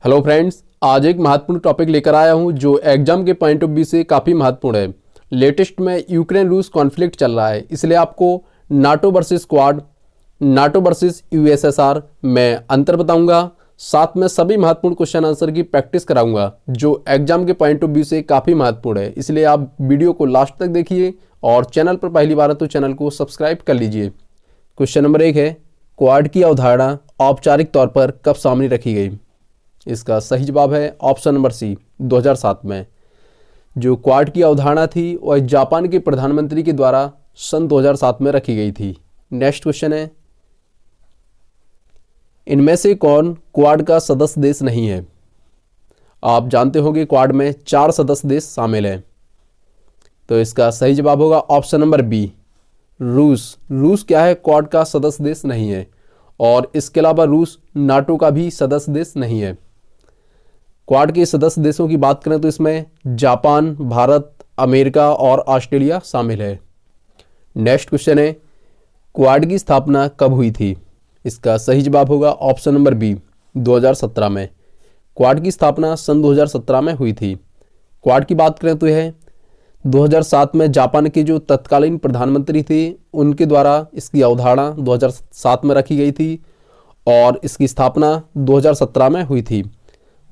Hello friends, आज एक महत्वपूर्ण टॉपिक लेकर आया हूं जो एग्जाम के पॉइंट ऑफ व्यू से काफ़ी महत्वपूर्ण है। लेटेस्ट में यूक्रेन रूस कॉन्फ्लिक्ट चल रहा है, इसलिए आपको NATO versus quad, NATO versus USSR में अंतर बताऊंगा। साथ में सभी महत्वपूर्ण क्वेश्चन आंसर की प्रैक्टिस कराऊंगा जो एग्जाम के पॉइंट ऑफ व्यू से काफ़ी महत्वपूर्ण है। इसलिए आप वीडियो को लास्ट तक देखिए और चैनल पर पहली बार है तो चैनल को सब्सक्राइब कर लीजिए। क्वेश्चन नंबर 1 है, क्वाड की अवधारणा औपचारिक तौर पर कब सामने रखी गई? इसका सही जवाब है ऑप्शन नंबर सी, 2007 में। जो क्वाड की अवधारणा थी वह जापान के प्रधानमंत्री के द्वारा सन 2007 में रखी गई थी। नेक्स्ट क्वेश्चन है, इनमें से कौन क्वाड का सदस्य देश नहीं है? आप जानते होंगे क्वाड में 4 सदस्य देश शामिल हैं, तो इसका सही जवाब होगा ऑप्शन नंबर बी, रूस। रूस क्या है, क्वाड का सदस्य देश नहीं है। और इसके अलावा रूस नाटो का भी सदस्य देश नहीं है। क्वाड के सदस्य देशों की बात करें तो इसमें जापान, भारत, अमेरिका और ऑस्ट्रेलिया शामिल है। नेक्स्ट क्वेश्चन है, क्वाड की स्थापना कब हुई थी? इसका सही जवाब होगा ऑप्शन नंबर बी, 2017 में। क्वाड की स्थापना सन 2017 में हुई थी। क्वाड की बात करें तो यह 2007 में जापान के जो तत्कालीन प्रधानमंत्री थे उनके द्वारा इसकी अवधारणा 2007 में रखी गई थी और इसकी स्थापना 2017 में हुई थी।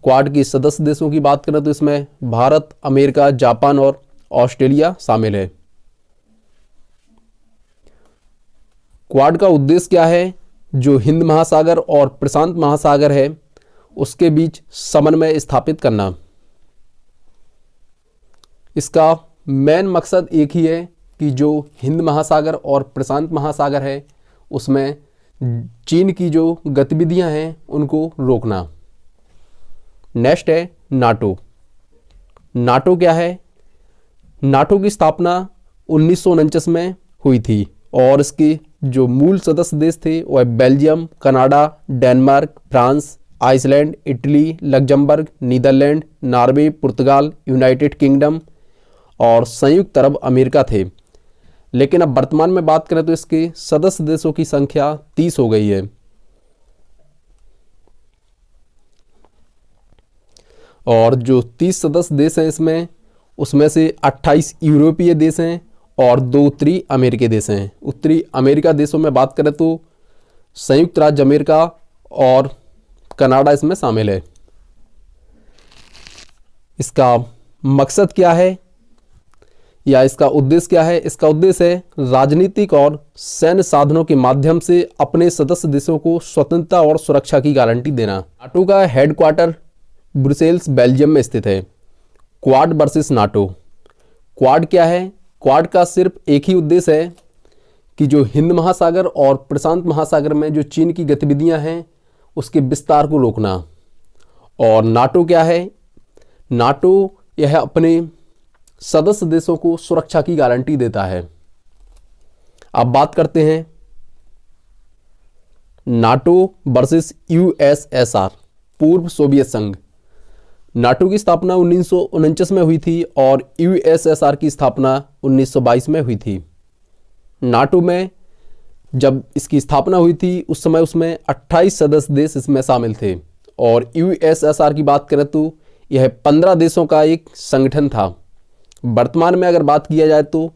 क्वाड के सदस्य देशों की बात करें तो इसमें भारत, अमेरिका, जापान और ऑस्ट्रेलिया शामिल है। क्वाड का उद्देश्य क्या है? जो हिंद महासागर और प्रशांत महासागर है उसके बीच समन्वय स्थापित करना। इसका मेन मकसद एक ही है कि जो हिंद महासागर और प्रशांत महासागर है उसमें चीन की जो गतिविधियां हैं उनको रोकना। नेक्स्ट है नाटो। नाटो क्या है? नाटो की स्थापना 1949 में हुई थी और इसके जो मूल सदस्य देश थे वह Belgium, Canada, Denmark, France, Iceland, Italy, Luxembourg, Netherlands, Norway, Portugal, United Kingdom और संयुक्त अरब अमेरिका थे। लेकिन अब वर्तमान में बात करें तो इसके सदस्य देशों की संख्या 30 हो गई है। और जो 30 सदस्य देश हैं इसमें उसमें से 28 यूरोपीय देश हैं और 2 उत्तरी अमेरिकी देश हैं। उत्तरी अमेरिका देशों में बात करें तो संयुक्त राज्य अमेरिका और कनाडा इसमें शामिल है। इसका मकसद क्या है या इसका उद्देश्य क्या है? इसका उद्देश्य है राजनीतिक और सैन्य साधनों के माध्यम से अपने सदस्य देशों को स्वतंत्रता और सुरक्षा की गारंटी देना। नाटो का हेडक्वार्टर ब्रुसेल्स, बेल्जियम में स्थित है। Quad versus NATO. क्वाड क्या है? क्वाड का सिर्फ एक ही उद्देश्य है कि जो हिंद महासागर और प्रशांत महासागर में जो चीन की गतिविधियां हैं उसके विस्तार को रोकना। और नाटो क्या है? नाटो यह अपने सदस्य देशों को सुरक्षा की गारंटी देता है। अब बात करते हैं नाटो वर्सेस यूएसएसआर, पूर्व सोवियत संघ। नाटो की स्थापना 1949 में हुई थी और यूएसएसआर की स्थापना 1922 में हुई थी। नाटो में जब इसकी स्थापना हुई थी उस समय उसमें 28 सदस्य देश इसमें शामिल थे और यूएसएसआर की बात करें तो यह 15 देशों का एक संगठन था। वर्तमान में अगर बात किया जाए तो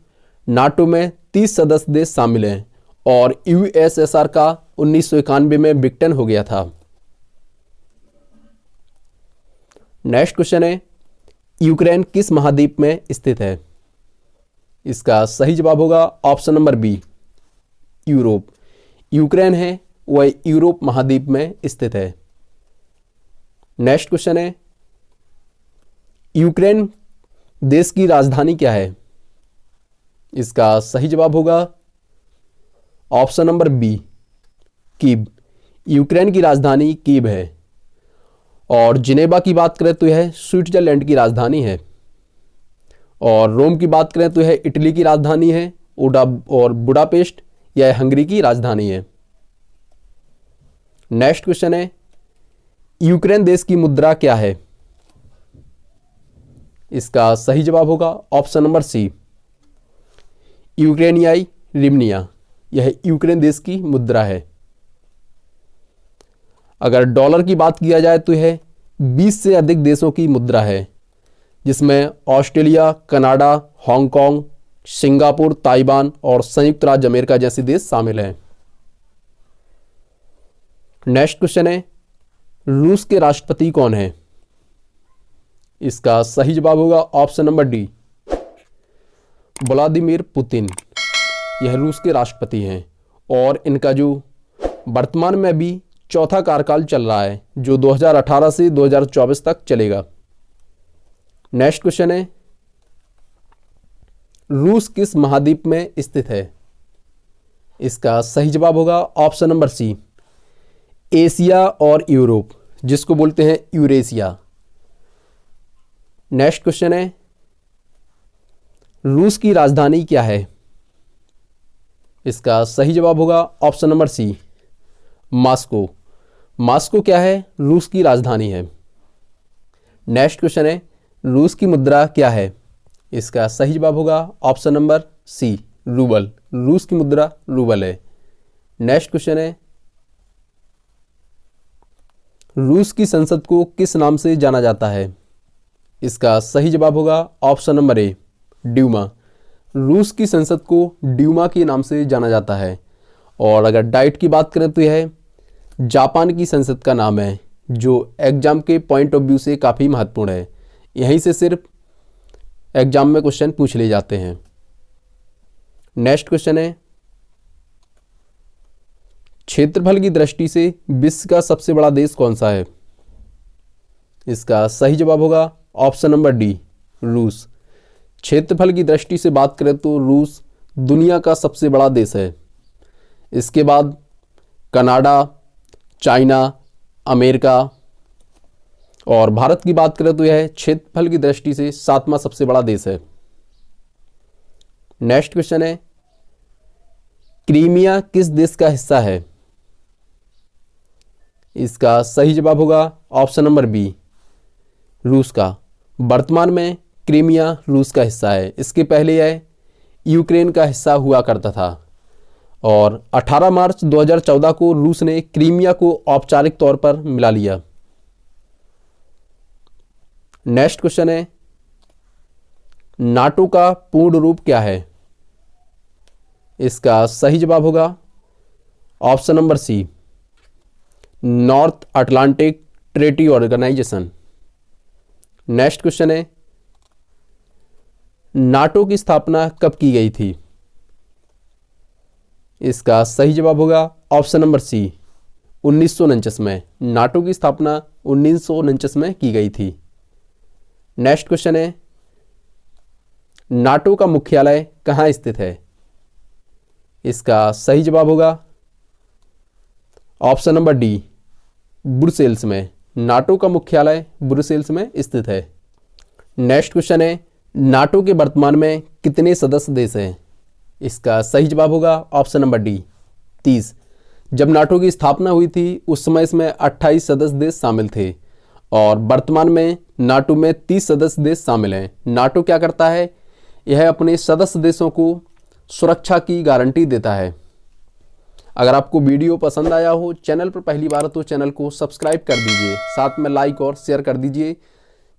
नाटो में 30 सदस्य देश शामिल हैं और यूएसएसआर का 1991 में विघटन हो गया था। नेक्स्ट क्वेश्चन है, यूक्रेन किस महाद्वीप में स्थित है? इसका सही जवाब होगा option number B, Europe. Ukraine है वह यूरोप महाद्वीप में स्थित है। नेक्स्ट क्वेश्चन है, यूक्रेन देश की राजधानी क्या है? इसका सही जवाब होगा option number B, Kiev. Ukraine की राजधानी कीव है। और जिनेवा की बात करें तो यह स्विट्जरलैंड की राजधानी है। और रोम की बात करें तो यह इटली की राजधानी है और बुडापेस्ट यह हंगरी की राजधानी है। नेक्स्ट क्वेश्चन है, यूक्रेन देश की मुद्रा क्या है? इसका सही जवाब होगा ऑप्शन नंबर सी, यूक्रेनियाई रिमनिया। यह यूक्रेन देश की मुद्रा है। अगर डॉलर की बात किया जाए तो यह 20 से अधिक देशों की मुद्रा है, जिसमें Australia, Canada, Hong Kong, Singapore, Taiwan और संयुक्त राज्य अमेरिका जैसे देश शामिल हैं। नेक्स्ट क्वेश्चन है, रूस के राष्ट्रपति कौन है? इसका सही जवाब होगा option number D, Vladimir Putin. यह रूस के राष्ट्रपति हैं और इनका जो वर्तमान में अभी चौथा कार्यकाल चल रहा है, जो 2018 से 2024 तक चलेगा। नेक्स्ट क्वेश्चन है, रूस किस महाद्वीप में स्थित है? इसका सही जवाब होगा ऑप्शन नंबर सी, एशिया और यूरोप, जिसको बोलते हैं यूरेशिया। नेक्स्ट क्वेश्चन है, रूस की राजधानी क्या है? इसका सही जवाब होगा option number C, Moscow. Moscow क्या है? रूस की राजधानी है। नेक्स्ट क्वेश्चन है, रूस की मुद्रा क्या है? इसका सही जवाब होगा ऑप्शन नंबर सी, रूबल। रूस की मुद्रा रूबल है। नेक्स्ट क्वेश्चन है, रूस की संसद को किस नाम से जाना जाता है? इसका सही जवाब होगा ऑप्शन नंबर ए, ड्यूमा। रूस की संसद को ड्यूमा के नाम से जाना जाता है। और अगर डाइट की बात करें तो यह जापान की संसद का नाम है, जो एग्जाम के पॉइंट ऑफ व्यू से काफ़ी महत्वपूर्ण है। यहीं से सिर्फ एग्जाम में क्वेश्चन पूछ लिए जाते हैं। नेक्स्ट क्वेश्चन है, क्षेत्रफल की दृष्टि से विश्व का सबसे बड़ा देश कौन सा है? इसका सही जवाब होगा ऑप्शन नंबर डी, रूस। क्षेत्रफल की दृष्टि से बात करें तो रूस दुनिया का सबसे बड़ा देश है। इसके बाद कनाडा, चाइना, अमेरिका और भारत की बात करें तो यह क्षेत्रफल की दृष्टि से 7वां सबसे बड़ा देश है। नेक्स्ट क्वेश्चन है, क्रीमिया किस देश का हिस्सा है? इसका सही जवाब होगा ऑप्शन नंबर बी, रूस का। वर्तमान में क्रीमिया रूस का हिस्सा है। इसके पहले यह यूक्रेन का हिस्सा हुआ करता था और 18 मार्च 2014 को रूस ने क्रीमिया को औपचारिक तौर पर मिला लिया। नेक्स्ट क्वेश्चन है, नाटो का पूर्ण रूप क्या है? इसका सही जवाब होगा option number C, North Atlantic Treaty Organization. Next question है, नाटो की स्थापना कब की गई थी? इसका सही जवाब होगा ऑप्शन नंबर सी, 1949 में। नाटो की स्थापना 1949 में की गई थी। नेक्स्ट क्वेश्चन है, नाटो का मुख्यालय कहाँ स्थित है? इसका सही जवाब होगा ऑप्शन नंबर डी, ब्रुसेल्स में। नाटो का मुख्यालय ब्रुसेल्स में स्थित है। नेक्स्ट क्वेश्चन है, नाटो के वर्तमान में कितने सदस्य देश हैं? इसका सही जवाब होगा ऑप्शन नंबर डी, 30। जब नाटो की स्थापना हुई थी उस समय इसमें 28 सदस्य देश शामिल थे और वर्तमान में नाटो में 30 सदस्य देश शामिल हैं। नाटो क्या करता है? यह अपने सदस्य देशों को सुरक्षा की गारंटी देता है। अगर आपको वीडियो पसंद आया हो, चैनल पर पहली बार तो चैनल को सब्सक्राइब कर दीजिए, साथ में लाइक और शेयर कर दीजिए,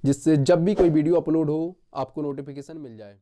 जिससे जब भी कोई वीडियो अपलोड हो आपको नोटिफिकेशन मिल जाए।